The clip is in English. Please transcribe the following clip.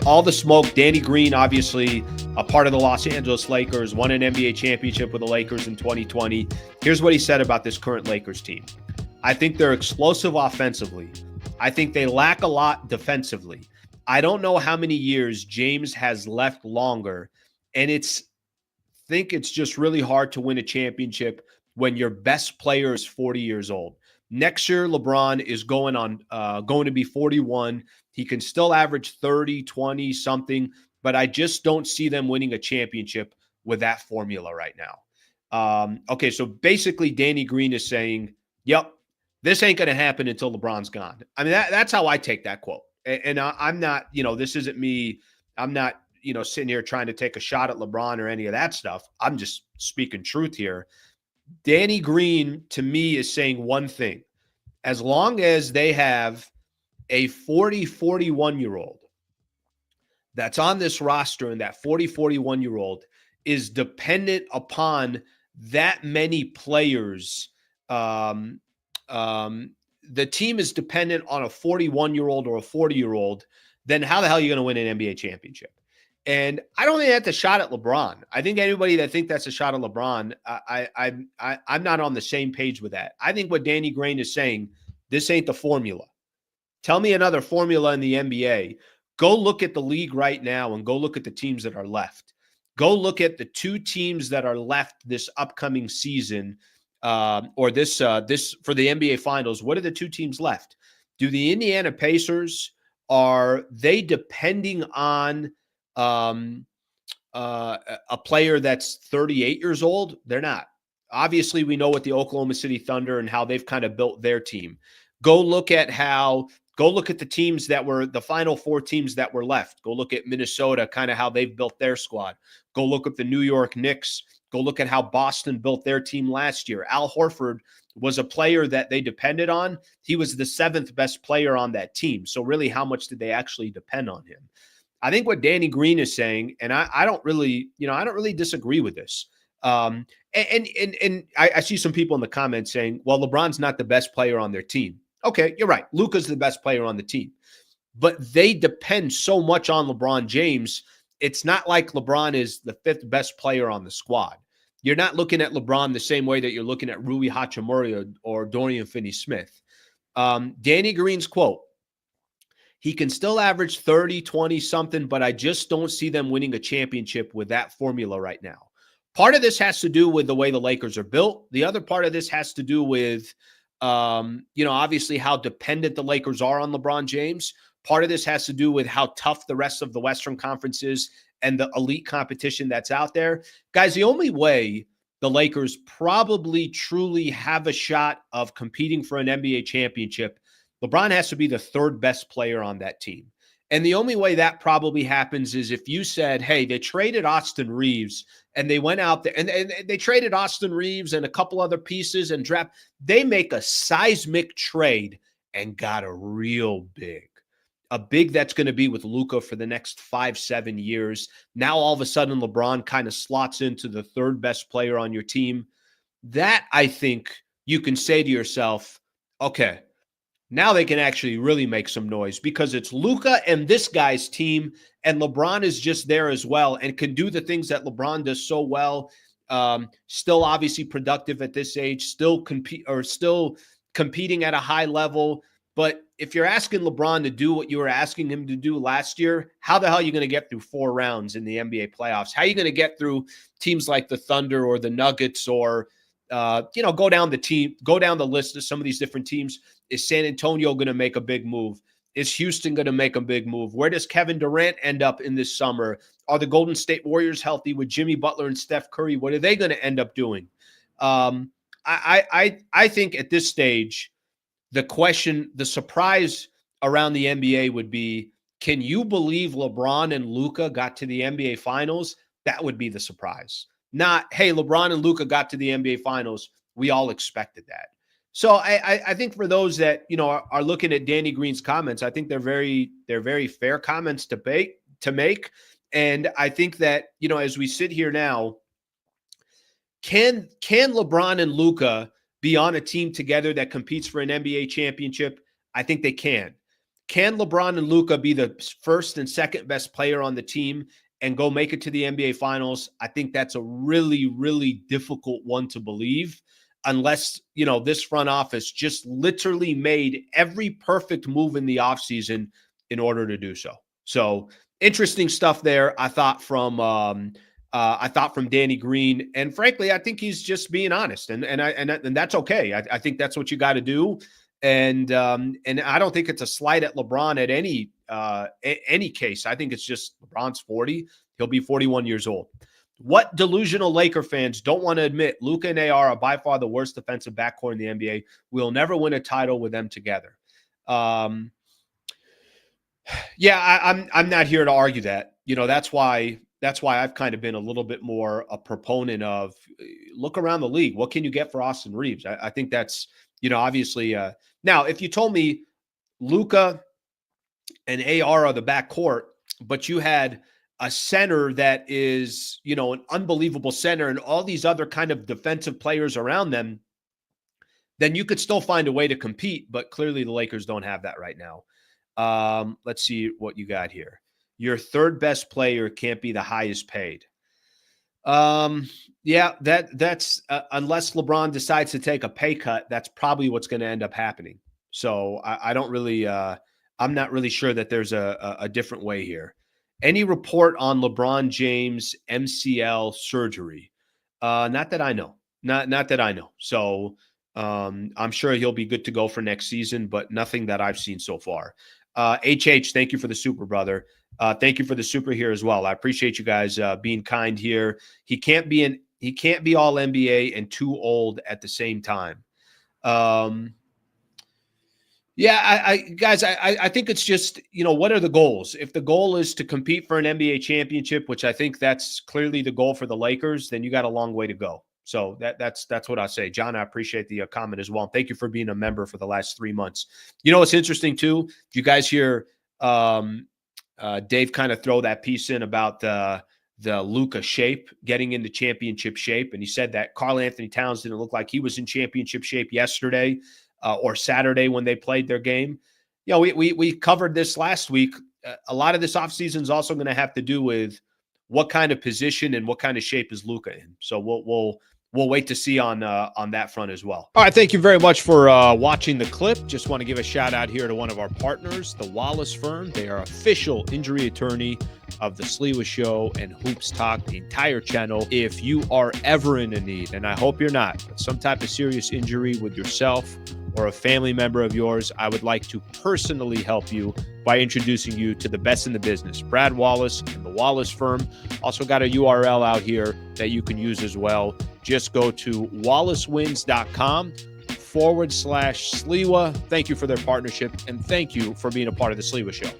all the smoke. Danny Green, obviously a part of the Los Angeles Lakers, won an NBA championship with the Lakers in 2020. Here's what he said about this current Lakers team. I think they're explosive offensively. I think they lack a lot defensively. I don't know how many years James has left longer, and think it's just really hard to win a championship when your best player is 40 years old. Next year, LeBron is going to be 41. He can still average 30, 20, something, but I just don't see them winning a championship with that formula right now. Okay, so basically Danny Green is saying, yep, this ain't going to happen until LeBron's gone. I mean, that's how I take that quote. And I'm not, this isn't me. I'm not, sitting here trying to take a shot at LeBron or any of that stuff. I'm just speaking truth here. Danny Green, to me, is saying one thing. As long as they have a 40, 41-year-old that's on this roster, and that 40, 41-year-old is dependent upon that many players, the team is dependent on a 41-year-old or a 40-year-old, then how the hell are you going to win an NBA championship? And I don't think that's a shot at LeBron. I think anybody that thinks that's a shot at LeBron, I'm not on the same page with that. I think what Danny Green is saying, this ain't the formula. Tell me another formula in the NBA. Go look at the league right now and go look at the teams that are left. Go look at the two teams that are left this upcoming season, or this for the NBA Finals. What are the two teams left? Do the Indiana Pacers, are they depending on a player that's 38 years old? They're not. Obviously, we know what the Oklahoma City Thunder and how they've kind of built their team. Go look at the teams that were the final four teams that were left. Go look at Minnesota, kind of how they've built their squad. Go look at the New York Knicks. Go look at how Boston built their team last year. Al Horford was a player that they depended on. He was the seventh best player on that team. So really, how much did they actually depend on him? I think what Danny Green is saying, and I don't really disagree with this. And I see some people in the comments saying, well, LeBron's not the best player on their team. Okay, you're right. Luka's the best player on the team. But they depend so much on LeBron James. It's not like LeBron is the fifth best player on the squad. You're not looking at LeBron the same way that you're looking at Rui Hachimura or Dorian Finney-Smith. Danny Green's quote, he can still average 30, 20 something, but I just don't see them winning a championship with that formula right now. Part of this has to do with the way the Lakers are built. The other part of this has to do with, obviously how dependent the Lakers are on LeBron James. Part of this has to do with how tough the rest of the Western Conference is and the elite competition that's out there. Guys, the only way the Lakers probably truly have a shot of competing for an NBA championship, LeBron has to be the third best player on that team. And the only way that probably happens is if you said, hey, they traded Austin Reeves and they went out there and they traded Austin Reeves and a couple other pieces and draft. They make a seismic trade and got a real a big that's going to be with Luka for the next 5-7 years. Now, all of a sudden, LeBron kind of slots into the third best player on your team. That, I think, you can say to yourself, okay, now they can actually really make some noise because it's Luka and this guy's team, and LeBron is just there as well and can do the things that LeBron does so well. Still obviously productive at this age, still competing at a high level. But if you're asking LeBron to do what you were asking him to do last year, how the hell are you going to get through 4 rounds in the NBA playoffs? How are you going to get through teams like the Thunder or the Nuggets or go down the list of some of these different teams? Is San Antonio going to make a big move? Is Houston going to make a big move? Where does Kevin Durant end up in this summer? Are the Golden State Warriors healthy with Jimmy Butler and Steph Curry? What are they going to end up doing? I think at this stage, the surprise around the NBA would be, can you believe LeBron and Luka got to the NBA Finals? That would be the surprise. Not, hey, LeBron and Luka got to the NBA Finals. We all expected that. So I think for those that are looking at Danny Green's comments, I think they're very fair comments to make. And I think that as we sit here now, can LeBron and Luka be on a team together that competes for an NBA championship? I think they can. can LeBron and Luka be the first and second best player on the team and go make it to the NBA Finals? I think that's a really, really difficult one to believe unless, this front office just literally made every perfect move in the offseason in order to do so. So interesting stuff there, I thought from Danny Green. And frankly, I think he's just being honest. And that's okay. I think that's what you got to do. And I don't think it's a slight at LeBron at any case. I think it's just LeBron's 40. He'll be 41 years old. What delusional Laker fans don't want to admit, Luka and AR are by far the worst defensive backcourt in the NBA. We'll never win a title with them together. I'm not here to argue that. That's why I've kind of been a little bit more a proponent of look around the league. What can you get for Austin Reeves? I think that's, obviously. Now, if you told me Luka and AR are the backcourt, but you had a center that is, an unbelievable center and all these other kind of defensive players around them, then you could still find a way to compete. But clearly the Lakers don't have that right now. Let's see what you got here. Your third best player can't be the highest paid. That's unless LeBron decides to take a pay cut, that's probably what's going to end up happening. So I don't really, I'm not really sure that there's a different way here. Any report on LeBron James MCL surgery? Not that I know. Not that I know. So I'm sure he'll be good to go for next season, but nothing that I've seen so far. HH, thank you for the super, brother. Thank you for the super here as well. I appreciate you guys being kind here. He can't be all NBA and too old at the same time. Guys, I think it's just, what are the goals? If the goal is to compete for an NBA championship, which I think that's clearly the goal for the Lakers, then you got a long way to go. So that's what I say. John, I appreciate the comment as well. And thank you for being a member for the last 3 months. What's interesting too? Did you guys hear Dave kind of throw that piece in about the Luka shape, getting into championship shape? And he said that Karl Anthony Towns didn't look like he was in championship shape yesterday. Or Saturday when they played their game. We covered this last week. A lot of this offseason is also going to have to do with what kind of position and what kind of shape is Luka in. So we'll wait to see on that front as well. All right, thank you very much for watching the clip. Just want to give a shout out here to one of our partners, the Wallace Firm. They are official injury attorney of the Sliwa Show and Hoops Talk, the entire channel. If you are ever in a need, and I hope you're not, but some type of serious injury with yourself or a family member of yours, I would like to personally help you by introducing you to the best in the business, Brad Wallace and the Wallace Firm. Also got a URL out here that you can use as well. Just go to wallacewins.com/Sliwa. Thank you for their partnership, and thank you for being a part of the Sliwa Show.